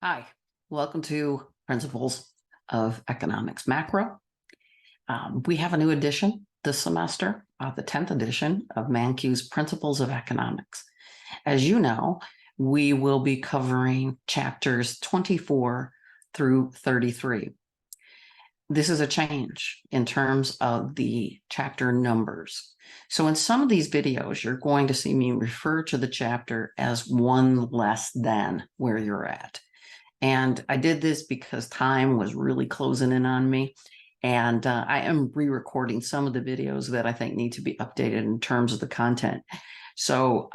Hi, welcome to Principles of Economics Macro. We have a new edition this semester, the 10th edition of Mankiw's Principles of Economics. As you know, we will be covering chapters 24 through 33. This is a change in terms of the chapter numbers. So in some of these videos, you're going to see me refer to the chapter as one less than where you're at. And I did this because time was really closing in on me. And I am re-recording some of the videos that I think need to be updated in terms of the content. So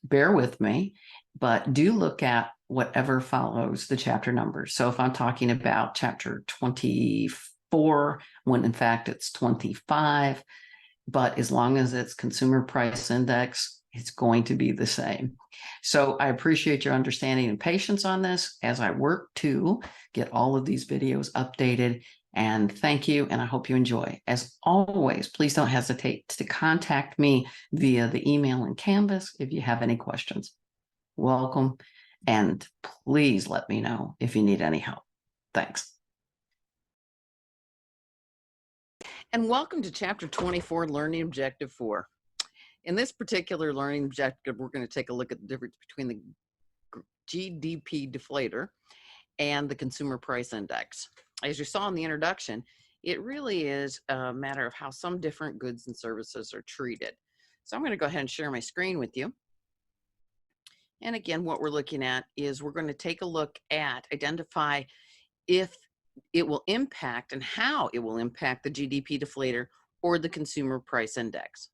bear with me, but do look at whatever follows the chapter numbers. So if I'm talking about chapter 24, when in fact it's 25, but as long as it's consumer price index, it's going to be the same. So I appreciate your understanding and patience on this as I work to get all of these videos updated. And thank you, and I hope you enjoy. As always, please don't hesitate to contact me via the email and Canvas if you have any questions. Welcome, and please let me know if you need any help. Thanks. And welcome to Chapter 24, Learning Objective 4. In this particular learning objective, we're going to take a look at the difference between the GDP deflator and the consumer price index. As you saw in the introduction, it really is a matter of how some different goods and services are treated. So I'm going to go ahead and share my screen with you. And again, what we're looking at is we're going to take a look at, identify if it will impact and how it will impact the GDP deflator or the consumer price index.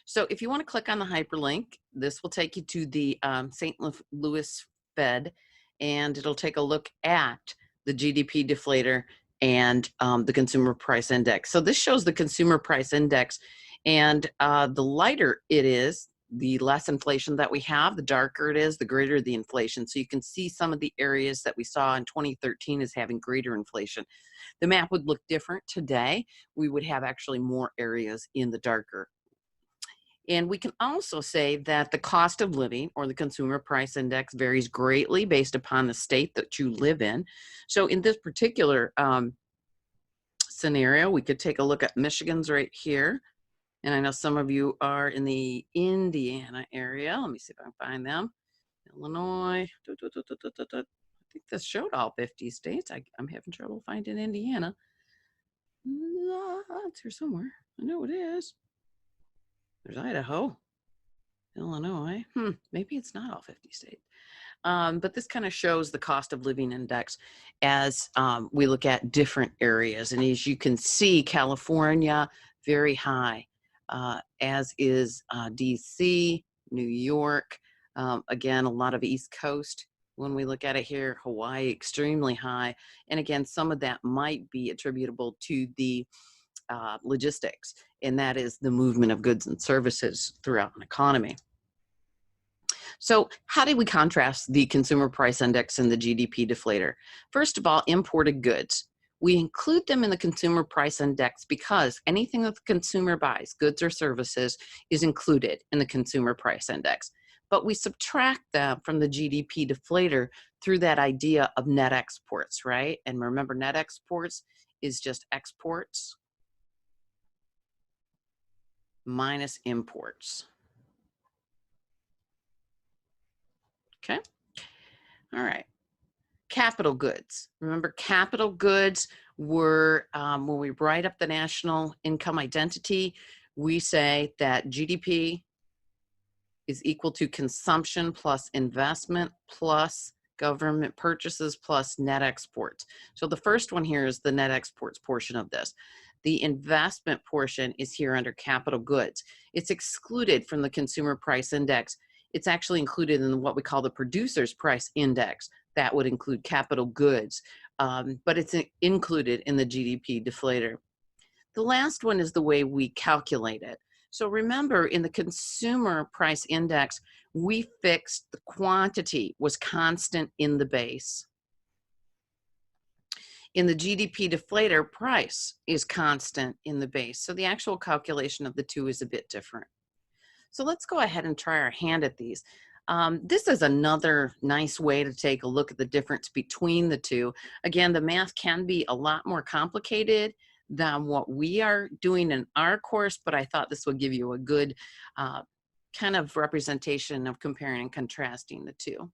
So if you want to click on the hyperlink, this will take you to the St. Louis Fed, and it'll take a look at the GDP deflator and the consumer price index. So this shows the consumer price index, and the lighter it is, the less inflation that we have, the darker it is, the greater the inflation. So you can see some of the areas that we saw in 2013 as having greater inflation. The map would look different today. We would have actually more areas in the darker. And we can also say that the cost of living, or the consumer price index, varies greatly based upon the state that you live in. So in this particular scenario, we could take a look at Michigan's right here. And I know some of you are in the Indiana area. Let me see if I can find them. Illinois. I think this showed all 50 states. I'm having trouble finding Indiana. It's here somewhere. I know it is. There's Idaho, Illinois. Maybe it's not all 50 states. But this kind of shows the cost of living index as we look at different areas. And as you can see, California, very high, as is DC, New York. Again, a lot of East Coast. When we look at it here, Hawaii, extremely high. And again, some of that might be attributable to the logistics, and that is the movement of goods and services throughout an economy. So how do we contrast the consumer price index and the GDP deflator? First of all, imported goods. We include them in the consumer price index because anything that the consumer buys, goods or services, is included in the consumer price index. But we subtract them from the GDP deflator through that idea of net exports, right? And remember, net exports is just exports minus imports. Okay. All right. Capital goods. Remember, capital goods were, when we write up the national income identity, we say that GDP is equal to consumption plus investment plus government purchases plus net exports. So the first one here is the net exports portion of this. The investment portion is here under capital goods. It's excluded from the consumer price index. It's actually included in what we call the producer's price index. That would include capital goods, but it's included in the GDP deflator. The last one is the way we calculate it. So remember, in the consumer price index, we fixed the quantity was constant in the base. In the GDP deflator, price is constant in the base. So the actual calculation of the two is a bit different. So let's go ahead and try our hand at these. This is another nice way to take a look at the difference between the two. Again, the math can be a lot more complicated than what we are doing in our course, but I thought this would give you a good kind of representation of comparing and contrasting the two.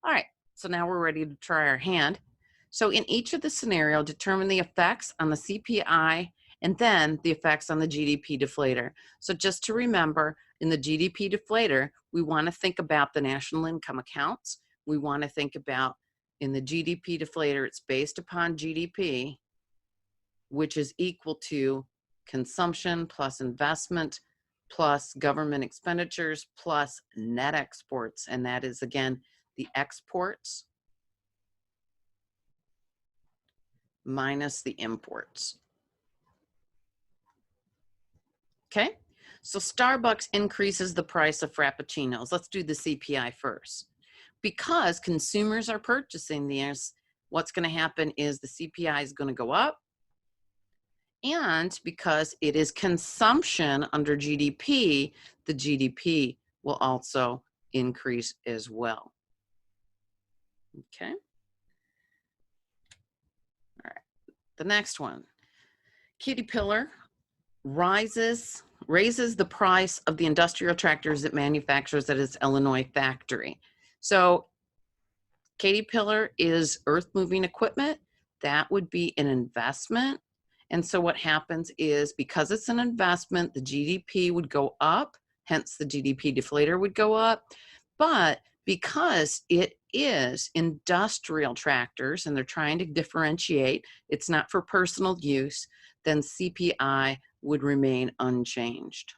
All right, so now we're ready to try our hand. So in each of the scenario, determine the effects on the CPI and then the effects on the GDP deflator. So just to remember, in the GDP deflator, we want to think about the national income accounts. We want to think about, in the GDP deflator, it's based upon GDP, which is equal to consumption plus investment plus government expenditures plus net exports. And that is, again, the exports minus the imports. Okay, so Starbucks increases the price of Frappuccinos. Let's do the CPI first. Because consumers are purchasing these, what's going to happen is the CPI is going to go up. And because it is consumption under GDP, the GDP will also increase as well. Okay. All right. The next one. Caterpillar raises the price of the industrial tractors it manufactures at its Illinois factory. So Caterpillar is earth moving equipment. That would be an investment. And so what happens is, because it's an investment, the GDP would go up, hence the GDP deflator would go up. But because it is industrial tractors and they're trying to differentiate, it's not for personal use, then CPI would remain unchanged.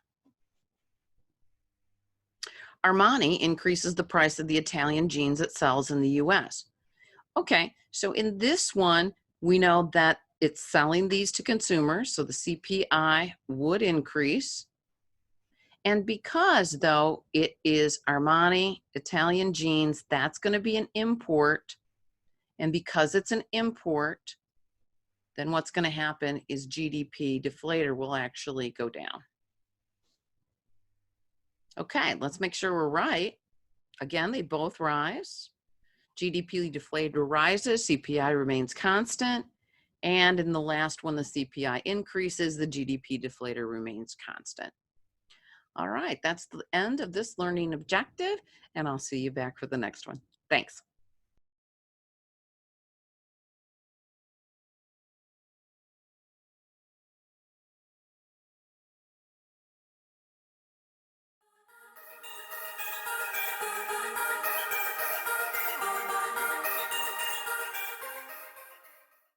Armani increases the price of the Italian jeans it sells in the US. Okay, so in this one, we know that it's selling these to consumers, so the CPI would increase. And because, though, it is Armani Italian jeans, that's going to be an import. And because it's an import, then what's going to happen is GDP deflator will actually go down. Okay, let's make sure we're right. Again, they both rise. GDP deflator rises, CPI remains constant. And in the last one, the CPI increases, the GDP deflator remains constant. All right, that's the end of this learning objective, and I'll see you back for the next one. Thanks.